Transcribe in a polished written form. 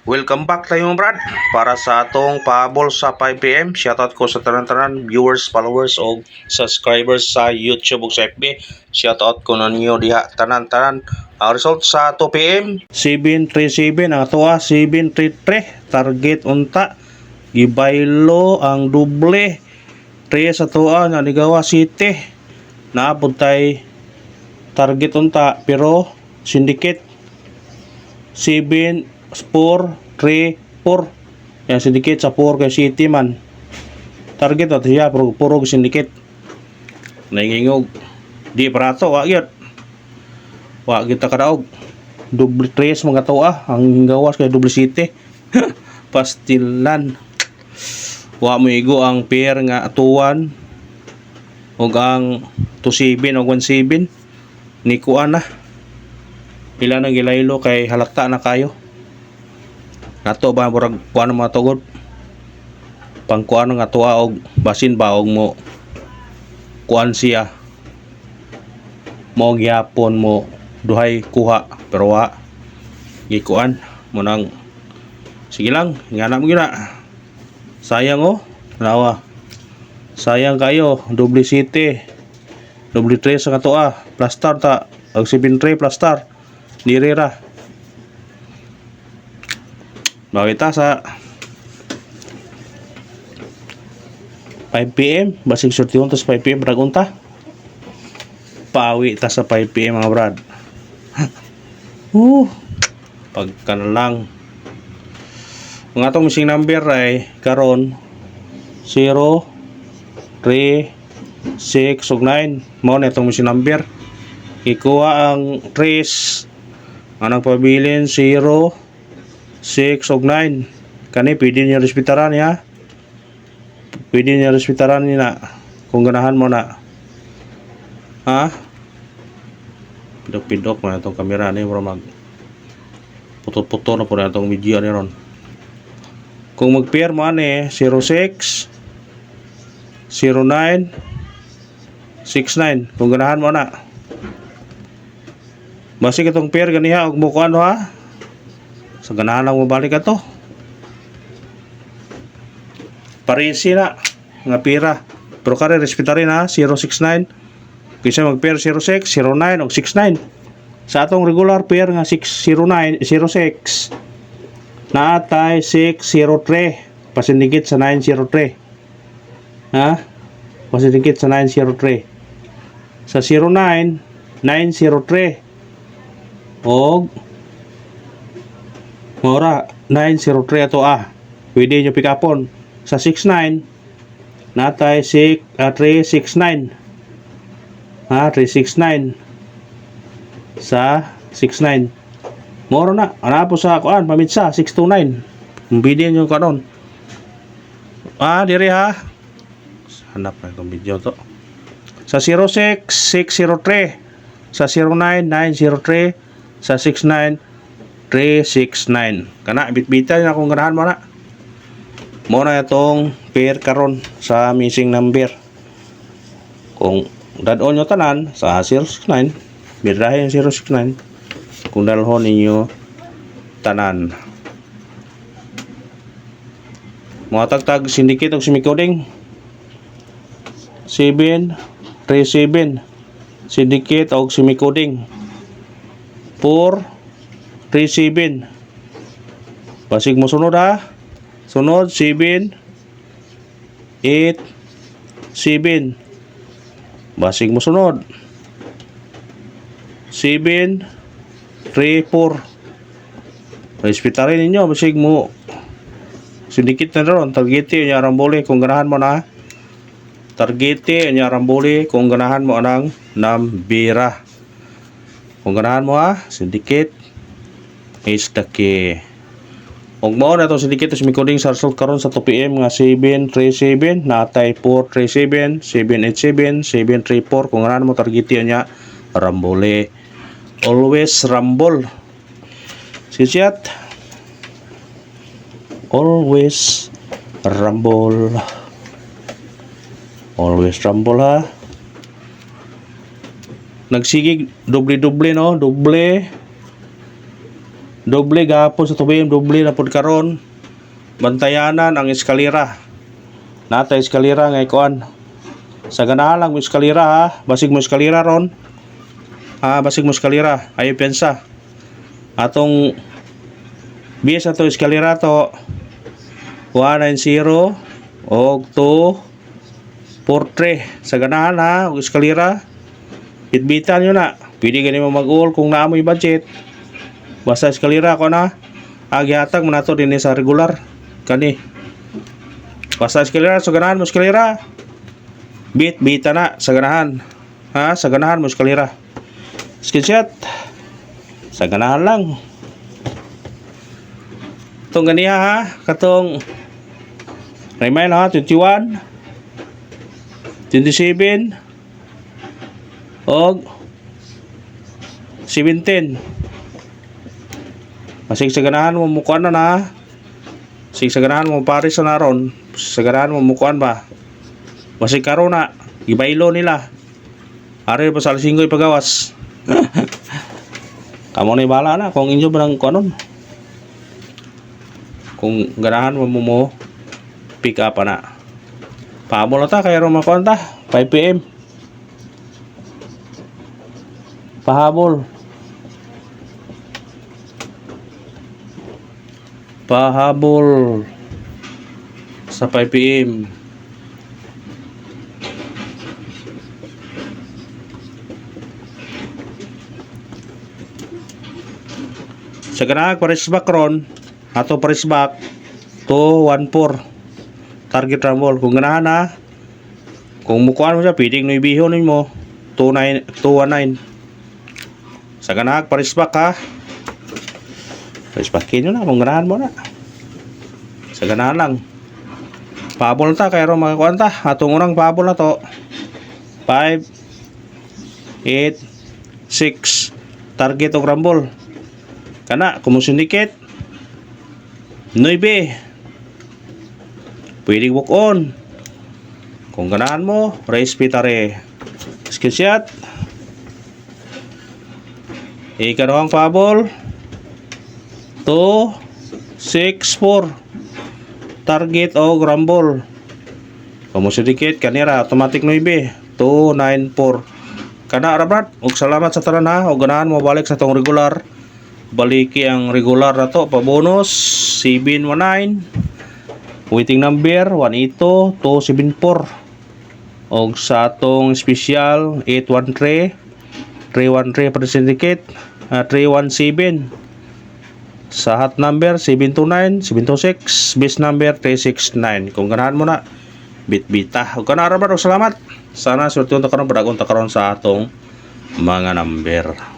Welcome back tayo Brad para sa atong pahabol sa 5pm. Shoutout ko sa tanan-tanan viewers, followers o subscribers sa YouTube o sa FB. Shoutout ko na niyo diha tanan-tanan. Ang result sa 2pm 737 ang atoa 733 target unta gibaylo ang doble 3 sa atoa na Ligawa City naabot tay target unta pero syndicate 7 4, 3, 4 yan syndicate sa 4 kay City man target at siya puro syndicate naingingog di parato wa kita kadaog double 3 mga toa ang gawas kay double City pastilan wa mo igo ang pair nga atuan og ang 27 o 17 ni kuan na pila na gilaylo kay halakta na kayo nato ba murag kuan mga tugod pang kuan nga tuwa og basin ba og mo kuan siya mo gyapon mo duhay kuha pero wa gikuan mo nang sige lang ngana mo gina sayang nawa sayang kayo double City double 3 sa katoa plus star ta og 7-3 plus star nirira bakita sa 5pm basig sortihon tas 5pm ragunta pawi ta sa 5pm mga brad pagka na lang ang atong missing number ay karon 0 3 6 ug 9 mao na itong missing number ikuha ang trace ang nagpabilin 0 6 ug 9 kani pwede niya respetaran ya pwede niya respetaran ni na kung ganahan mo na ha pidok mo na itong kamera ni para mag puto na po na itong video ni ron kung mag pair mo ani 06 09 69 kung ganahan mo na basig itong pair ganiha og mo kuan ha sa ganahan lang mo balik ato parisi na nga pira pero kare respetarin ha 069 kaysa mag pair 06 09 o 69 sa atong regular pair nga 609 06 naatay 603 pasindikit sa 903 ha pasindikit sa 903 sa 09 903 og mora 903 ato pwede nyo pick upon sa 69 natay 369 369 sa 69 mora na ana po sa kuan pamitsa 629 pwede nyo karon dire ha hanap na itong video to sa 06 603 sa 09 903 sa 69 369 kana bitbitan na kung ganahan mo na mo na itong pair karon sa missing number kung dadon nyo tanan sa 069 bidrahin 069 kung dalhon ninyo tanan mga tagtag syndicate og semi-coding 737 syndicate og semi-coding 437 basig mo sunod ha sunod 7 8 7 basig mo sunod 7 3 4 respetarin ninyo basig mo syndicate na ron targete niya rambole kung ganahan mo na targete niya rambole kung ganahan mo anang nambira kung ganahan mo syndicate is the key. Ug mao na to syndicate sa recording sa result karon sa 2pm nga 737 natay 437 787 734 kung ganahan mo targete niya rambole always rumble sisiyat always rumble ha nagsigig doble no doble Doble gahapon sa tubig, doble na pud karon. Bantayanan ang eskalera. Nata eskalera nga ikuan. Sa ganahan lang mo eskalera ha, basig mo eskalera ron. Ha, basig mo eskalera, ayo pensa. Atong bias ato eskalera to 190 og 243 sa ganahan ha, og eskalera. Bitbitan nyo na. Pwede gani mo mag-all kung naamoy budget. Basta eskalera ko na. Agihatag mo na to din sa regular. Kani. Basta eskalera, sa ganahan mo eskalera. Bita na sa ganahan. Ha, sa ganahan mo eskalera. Screenshot. Sa ganahan lang. Itong ganiya ha, katong remind ha, 21 27 og 17. Masig sa ganahan mo mukuan na. Sig sa ganahan mo pares na ron. Sa ganahan mo mukuan ba. Masig karon na gibaylo nila. Are pa sa singgoy pagawas. Kamu ni bala na kung inyo ba ng kuanon. Kung ganahan mo pick up na. Paabol na ta kaya ron makuan ta 5 PM. Pahabol sa 5 PM. Sa ganag pares back ron ato pares back 214 target rumble. Kung ganahan na kung mukuan mo siya pwedeng nuibihon mo 219 sa ganag pares back ha. Pares backin nyo na kung ganahan mo na. Sa ganahan lang. Pahabol ta kaya ron makakuan ta. Atong unang pahabol na to 5 8 6 target og rumble. Kana kumusindikit 9 pwede walk on kung ganahan mo raise pitare. Screenshot. Ikanawang pahabol 2 6 4 target og rumble. Kumusindikit kanira automatic 9 294 kana rabat. Og salamat sa tanan ha. Og ganahan mo balik sa tong regular. Baliki ang regular na to pa bonus 719 waiting number 182-274 og sa atong special 813 313 per syndicate 317 sa hot number 729-726 base number 369. Kung ganahan mo na bitbita og kana ra ba. Salamat sana surti unta karon padagon ta karon sa atong mga number.